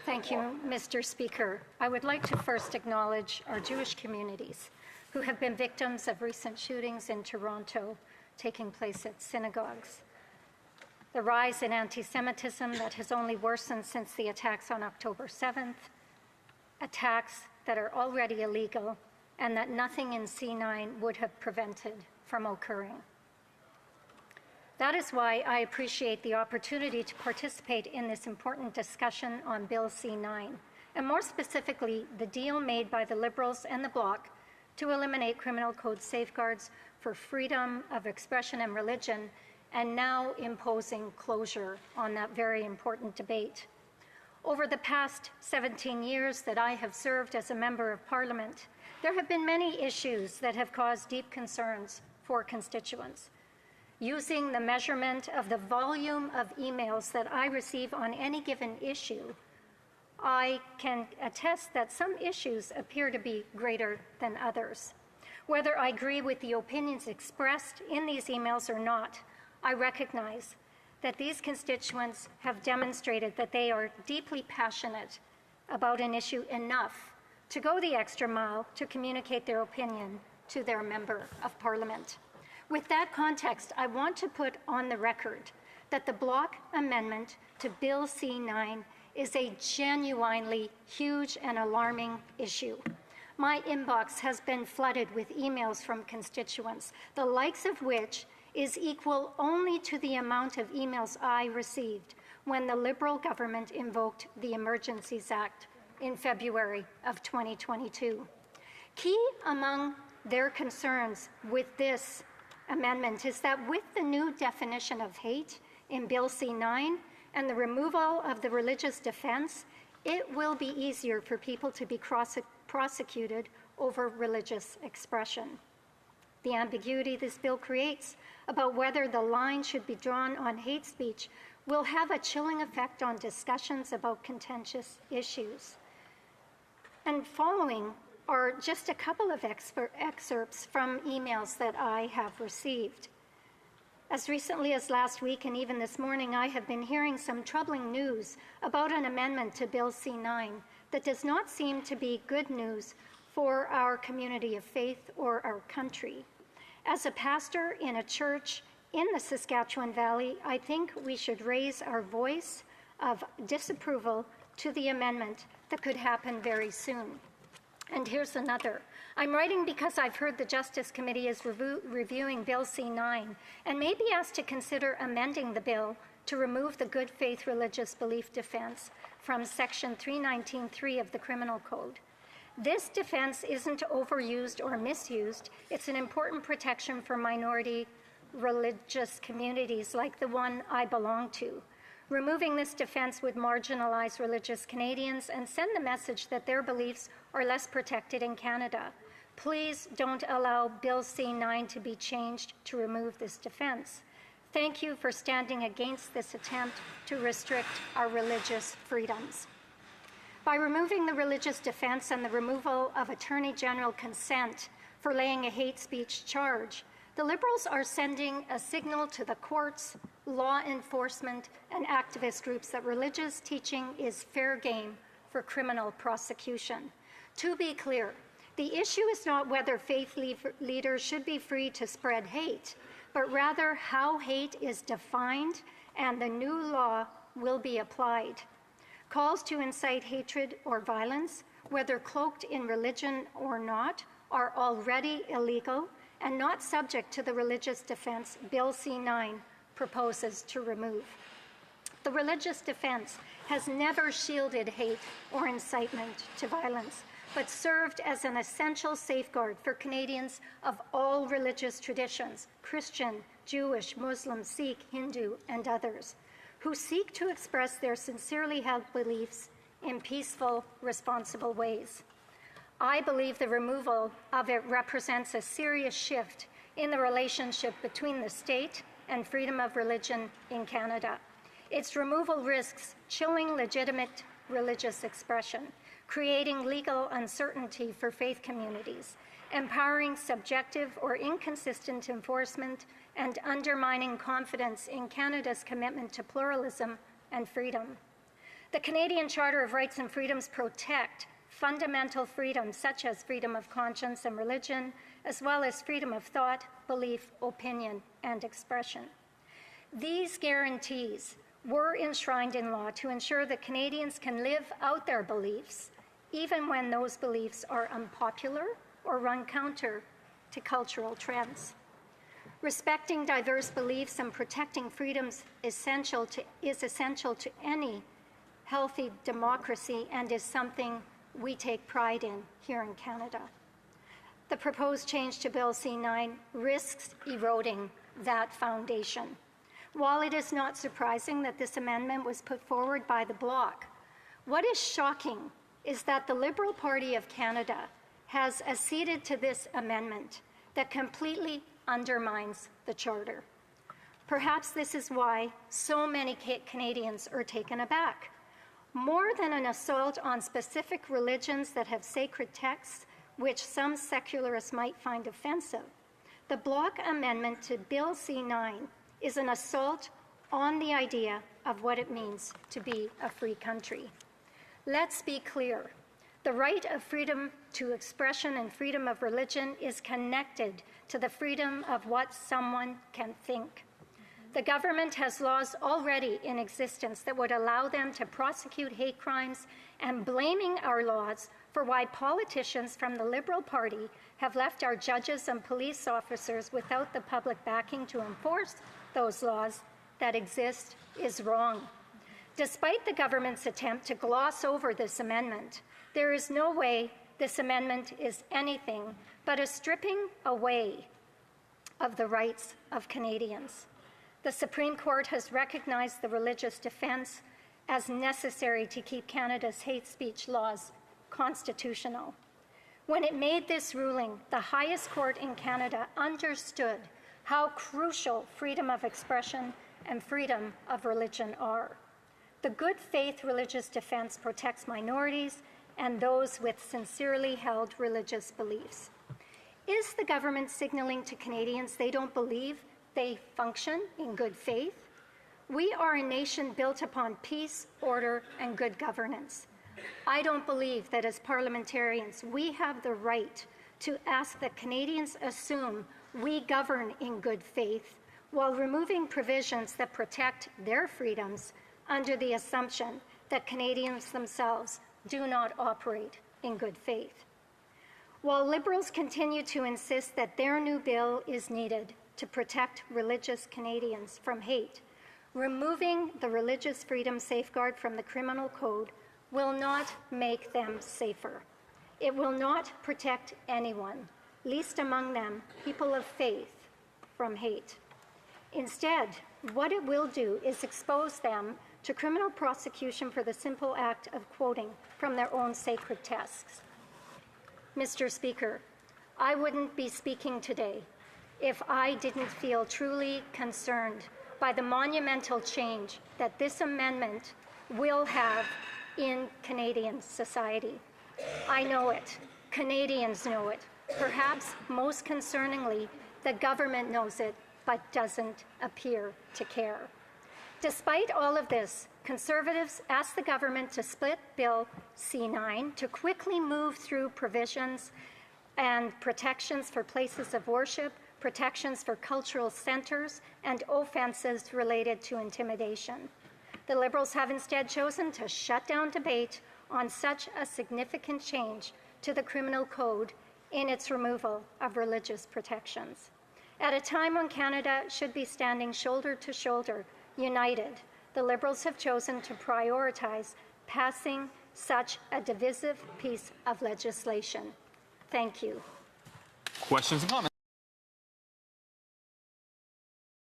Thank you, Mr. Speaker. I would like to first acknowledge our Jewish communities who have been victims of recent shootings in Toronto taking place at synagogues. The rise in anti-Semitism that has only worsened since the attacks on October 7th, attacks that are already illegal and that nothing in C-9 would have prevented from occurring. That is why I appreciate the opportunity to participate in this important discussion on Bill C-9, and more specifically, the deal made by the Liberals and the Bloc to eliminate criminal code safeguards for freedom of expression and religion, and now imposing closure on that very important debate. Over the past 17 years that I have served as a Member of Parliament, there have been many issues that have caused deep concerns for constituents. Using the measurement of the volume of emails that I receive on any given issue, I can attest that some issues appear to be greater than others. Whether I agree with the opinions expressed in these emails or not, I recognize that these constituents have demonstrated that they are deeply passionate about an issue enough to go the extra mile to communicate their opinion to their Member of Parliament. With that context, I want to put on the record that the Bloc amendment to Bill C-9 is a genuinely huge and alarming issue. My inbox has been flooded with emails from constituents, the likes of which is equal only to the amount of emails I received when the Liberal government invoked the Emergencies Act in February of 2022. Key among their concerns with this amendment is that with the new definition of hate in Bill C-9 and the removal of the religious defense, it will be easier for people to be prosecuted over religious expression. The ambiguity this bill creates about whether the line should be drawn on hate speech will have a chilling effect on discussions about contentious issues. And following are just a couple of excerpts from emails that I have received. As recently as last week and even this morning, I have been hearing some troubling news about an amendment to Bill C-9 that does not seem to be good news for our community of faith or our country. As a pastor in a church in the Saskatchewan Valley, I think we should raise our voice of disapproval to the amendment that could happen very soon. And here's another. I'm writing because I've heard the Justice Committee is reviewing Bill C-9 and may be asked to consider amending the bill to remove the good faith religious belief defense from Section 319.3 of the Criminal Code. This defense isn't overused or misused. It's an important protection for minority religious communities like the one I belong to. Removing this defense would marginalize religious Canadians and send the message that their beliefs are less protected in Canada. Please don't allow Bill C-9 to be changed to remove this defense. Thank you for standing against this attempt to restrict our religious freedoms. By removing the religious defense and the removal of Attorney General consent for laying a hate speech charge, the Liberals are sending a signal to the courts, law enforcement, and activist groups that religious teaching is fair game for criminal prosecution. To be clear, the issue is not whether faith leaders should be free to spread hate, but rather how hate is defined and the new law will be applied. Calls to incite hatred or violence, whether cloaked in religion or not, are already illegal and not subject to the religious defense Bill C-9 proposes to remove. The religious defense has never shielded hate or incitement to violence, but served as an essential safeguard for Canadians of all religious traditions, Christian, Jewish, Muslim, Sikh, Hindu, and others, who seek to express their sincerely held beliefs in peaceful, responsible ways. I believe the removal of it represents a serious shift in the relationship between the state and freedom of religion in Canada. Its removal risks chilling legitimate religious expression, creating legal uncertainty for faith communities, empowering subjective or inconsistent enforcement, and undermining confidence in Canada's commitment to pluralism and freedom. The Canadian Charter of Rights and Freedoms protect fundamental freedoms such as freedom of conscience and religion, as well as freedom of thought, belief, opinion, and expression. These guarantees were enshrined in law to ensure that Canadians can live out their beliefs, even when those beliefs are unpopular or run counter to cultural trends. Respecting diverse beliefs and protecting freedoms is essential to any healthy democracy and is something we take pride in here in Canada. The proposed change to Bill C-9 risks eroding that foundation. While it is not surprising that this amendment was put forward by the Bloc, what is shocking is that the Liberal Party of Canada has acceded to this amendment that completely undermines the Charter. Perhaps this is why so many Canadians are taken aback. More than an assault on specific religions that have sacred texts, which some secularists might find offensive, the Bloc amendment to Bill C-9 is an assault on the idea of what it means to be a free country. Let's be clear. The right of freedom to expression and freedom of religion is connected to the freedom of what someone can think. The government has laws already in existence that would allow them to prosecute hate crimes, and blaming our laws for why politicians from the Liberal Party have left our judges and police officers without the public backing to enforce those laws that exist is wrong. Despite the government's attempt to gloss over this amendment, there is no way this amendment is anything but a stripping away of the rights of Canadians. The Supreme Court has recognized the religious defense as necessary to keep Canada's hate speech laws constitutional. When it made this ruling, the highest court in Canada understood how crucial freedom of expression and freedom of religion are. The good faith religious defense protects minorities and those with sincerely held religious beliefs. Is the government signaling to Canadians they don't believe they function in good faith? We are a nation built upon peace, order, and good governance. I don't believe that as parliamentarians we have the right to ask that Canadians assume we govern in good faith while removing provisions that protect their freedoms under the assumption that Canadians themselves do not operate in good faith. While Liberals continue to insist that their new bill is needed to protect religious Canadians from hate, removing the religious freedom safeguard from the Criminal Code will not make them safer. It will not protect anyone, least among them people of faith, from hate. Instead, what it will do is expose them to criminal prosecution for the simple act of quoting from their own sacred texts. Mr. Speaker, I wouldn't be speaking today if I didn't feel truly concerned by the monumental change that this amendment will have in Canadian society. I know it. Canadians know it. Perhaps most concerningly, the government knows it, but doesn't appear to care. Despite all of this, Conservatives asked the government to split Bill C-9 to quickly move through provisions and protections for places of worship, protections for cultural centres, and offences related to intimidation. The Liberals have instead chosen to shut down debate on such a significant change to the Criminal Code in its removal of religious protections. At a time when Canada should be standing shoulder to shoulder, united, the Liberals have chosen to prioritize passing such a divisive piece of legislation. Thank you. Questions and comments?